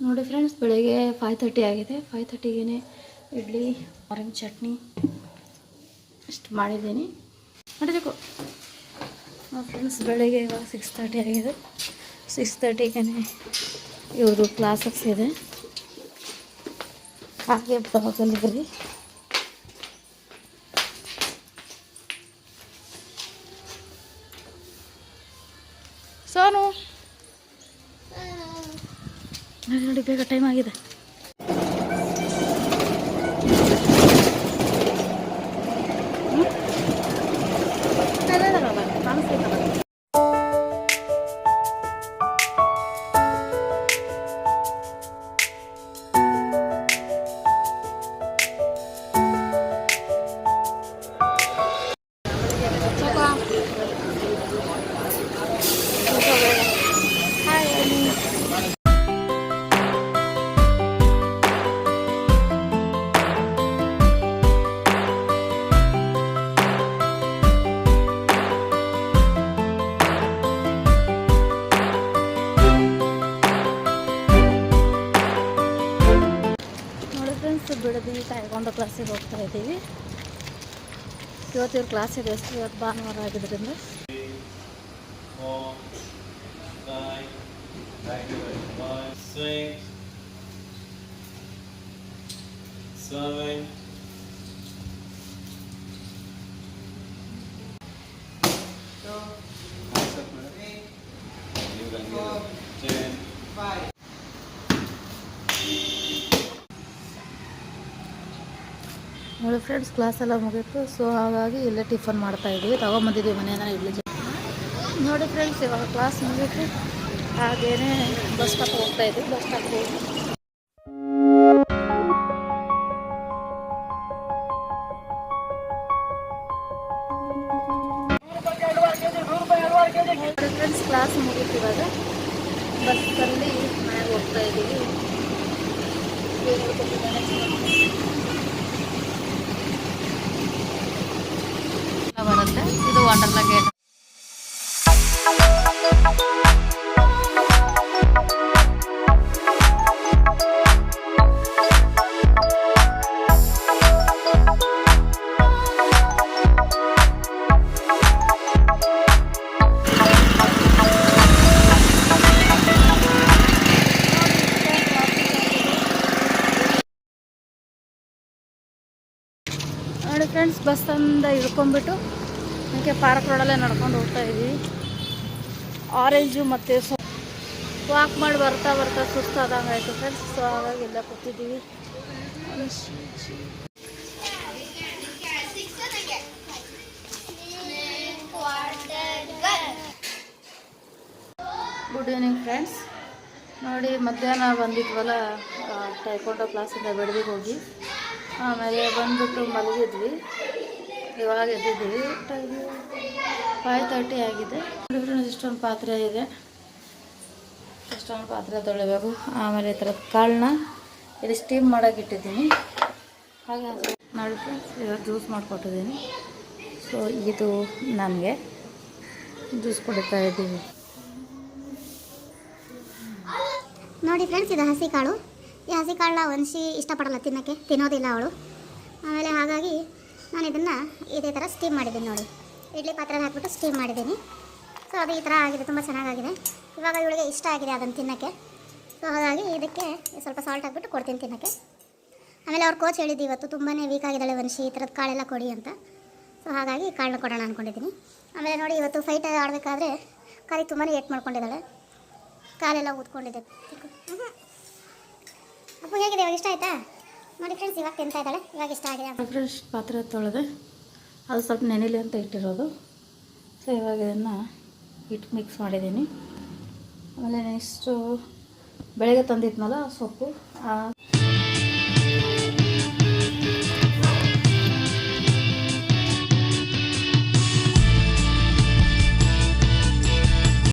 ನೋಡಿ ಫ್ರೆಂಡ್ಸ್, ಬೆಳಗ್ಗೆ 5:30 ಆಗಿದೆ. 5:30ಗೆ ಇಡ್ಲಿ, ಆರೆಂಜ್ ಚಟ್ನಿ ಇಷ್ಟು ಮಾಡಿದ್ದೀನಿ. ನೋಡಬೇಕು ಫ್ರೆಂಡ್ಸ್, ಬೆಳಗ್ಗೆ ಇವಾಗ 6:30 ಆಗಿದೆ. 6:30ಗೆ ಇವರು ಕ್ಲಾಸಸ್ ಇದೆ, ಹಾಗೆ ಬ್ಲಾಗಲ್ಲಿ ಸೋನು ನೋಡಿ ಬೇಗ ಟೈಮ್ ಆಗಿದೆ. ಬಿಡದಿ ತಾಯ್ಕೊಂಡು ಕ್ಲಾಸಿಗೆ ಹೋಗ್ತಾ ಇದ್ದೀವಿ. ಇವತ್ತು ಇವ್ರ ಕ್ಲಾಸ್ ಇದೆ, ಇವತ್ತು ಭಾನುವಾರ ಆಗಿದ್ದರಿಂದ. ನೋಡಿ ಫ್ರೆಂಡ್ಸ್, ಕ್ಲಾಸ್ ಎಲ್ಲ ಮುಗೀತು. ಸೊ ಹಾಗಾಗಿ ಇಲ್ಲೇ ಟಿಫನ್ ಮಾಡ್ತಾಯಿದ್ದೀವಿ. ತೊಗೊಂಬಂದಿದ್ದೀವಿ ಮನೆಯಿಂದ ಇಡ್ಲಿ. ನೋಡಿ ಫ್ರೆಂಡ್ಸ್, ಇವಾಗ ಕ್ಲಾಸ್ ಮುಗೀತು. ಹಾಗೇನೆ ಬಸ್ ಸ್ಟಾಪ್ ಹೋಗ್ತಾಯಿದ್ವಿ. ಬಸ್ ಸ್ಟಾಪ್ ಹೋಗಿ ಫ್ರೆಂಡ್ಸ್, ಕ್ಲಾಸ್ ಮುಗೀತು. ಇವಾಗ ಬಸ್ಸಲ್ಲಿ ಮನೆಗೆ ಹೋಗ್ತಾಯಿದ್ದೀವಿ. ಬರುತ್ತೆ ಇದು ವಂಡರ್ಲಾ ಗೇಟ್. ನೋಡಿ ಫ್ರೆಂಡ್ಸ್, ಬಸ್ಸಿಂದ ಇಳ್ಕೊಂಡ್ಬಿಟ್ಟು ಅದಕ್ಕೆ ಪಾರ್ಕ್ ರೋಡಲ್ಲೇ ನಡ್ಕೊಂಡು ಹೋಗ್ತಾ ಇದ್ದೀವಿ. ಆರೆಂಜು ಮತ್ತು ವಾಕ್ ಮಾಡಿ ಬರ್ತಾ ಸುಸ್ತಾದಂಗೆ ಆಯಿತು ಫ್ರೆಂಡ್ಸ್. ಸೊ ಹಾಗಾಗಿ ಎಲ್ಲ ಕೂತಿದ್ದೀವಿ. Good evening friends. ನೋಡಿ, ಮಧ್ಯಾಹ್ನ ಬಂದಿದ್ವಲ್ಲ ಟೈಕೊಂಡೋ ಕ್ಲಾಸಿಂದ ಬೆಳಗ್ಗೆ ಹೋಗಿ, ಆಮೇಲೆ ಬಂದುಬಿಟ್ಟು ಮಲಗಿದ್ವಿ. ಇವಾಗ ಎದ್ದಿದ್ದೀವಿ. ಟೈಮು 5:30 ಆಗಿದೆ. ಇಷ್ಟೊಂದು ಪಾತ್ರೆ ಇದೆ, ಇಷ್ಟೊಂದು ಪಾತ್ರೆ ತೊಳಿಬೇಕು. ಆಮೇಲೆ ಈ ಥರದ ಕಾಳನ್ನ ಇಲ್ಲಿ ಸ್ಟೀಮ್ ಮಾಡೋಕೆ ಇಟ್ಟಿದ್ದೀನಿ. ಹಾಗೆ ನೋಡಿ ಫ್ರೆಂಡ್ಸ್, ಇವಾಗ ಜ್ಯೂಸ್ ಮಾಡಿಕೊಟ್ಟಿದ್ದೀನಿ. ಸೊ ಇದು ನನಗೆ ಜ್ಯೂಸ್ ಕುಡಿತಾ ಇದ್ದೀವಿ. ನೋಡಿ ಫ್ರೆಂಡ್ಸ್, ಇದು ಹಸಿ ಕಾಳು. ಈ ಹಸಿ ಕಾಳನ್ನ ವಂಶಿ ಇಷ್ಟಪಡಲ್ಲ ತಿನ್ನೋದಿಲ್ಲ ಅವಳು. ಆಮೇಲೆ ಹಾಗಾಗಿ ನಾನು ಇದನ್ನು ಇದೇ ಥರ ಸ್ಟೀಮ್ ಮಾಡಿದ್ದೀನಿ. ನೋಡಿ, ಇಡ್ಲಿ ಪಾತ್ರೆಗೆ ಹಾಕ್ಬಿಟ್ಟು ಸ್ಟೀಮ್ ಮಾಡಿದ್ದೀನಿ. ಸೊ ಅದು ಈ ಥರ ಆಗಿದೆ, ತುಂಬ ಚೆನ್ನಾಗಿದೆ. ಇವಾಗ ಇವಳಿಗೆ ಇಷ್ಟ ಆಗಿದೆ ಅದನ್ನು ತಿನ್ನೋಕ್ಕೆ. ಸೊ ಹಾಗಾಗಿ ಇದಕ್ಕೆ ಸ್ವಲ್ಪ ಸಾಲ್ಟ್ ಹಾಕ್ಬಿಟ್ಟು ಕೊಡ್ತೀನಿ ತಿನ್ನೋಕ್ಕೆ. ಆಮೇಲೆ ಅವ್ರ ಕೋಚ್ ಹೇಳಿದ್ದು ಇವತ್ತು ತುಂಬಾ ವೀಕ್ ಆಗಿದ್ದಾಳೆ ವಂಶಿ, ಈ ಥರದ ಕಾಳೆಲ್ಲ ಕೊಡಿ ಅಂತ. ಸೊ ಹಾಗಾಗಿ ಕಾಳನ್ನ ಕೊಡೋಣ ಅಂದ್ಕೊಂಡಿದ್ದೀನಿ. ಆಮೇಲೆ ನೋಡಿ, ಇವತ್ತು ಫೈಟ್ ಆಡಬೇಕಾದ್ರೆ ಕಾಲಿಗೆ ತುಂಬಾ ಏಟ್ ಮಾಡ್ಕೊಂಡಿದ್ದಾಳೆ, ಕಾಲೆಲ್ಲ ಊದ್ಕೊಂಡಿದೆ. ಅಪ್ಪು ಹೇಗಿದೆ, ಇವಾಗ ಇಷ್ಟ ಆಯಿತಾ? ನೋಡಿ ಫ್ರೆಂಡ್ಸ್, ಇವಾಗ ತಿಂತಾ ಇದ್ದಾಳೆ, ಇವಾಗ ಇಷ್ಟ ಆಗಿದೆ. ಫ್ರೆಶ್ ಪಾತ್ರೆ ತೊಳೆದೆ, ಅದು ಸ್ವಲ್ಪ ನೆನೆಲಿ ಅಂತ ಇಟ್ಟಿರೋದು. ಸೊ ಇವಾಗ ಇದನ್ನು ಹಿಟ್ಟು ಮಿಕ್ಸ್ ಮಾಡಿದ್ದೀನಿ. ಆಮೇಲೆ ನೆಕ್ಸ್ಟು ಬೆಳಗ್ಗೆ ತಂದಿದ್ನಲ್ಲ ಸೊಪ್ಪು,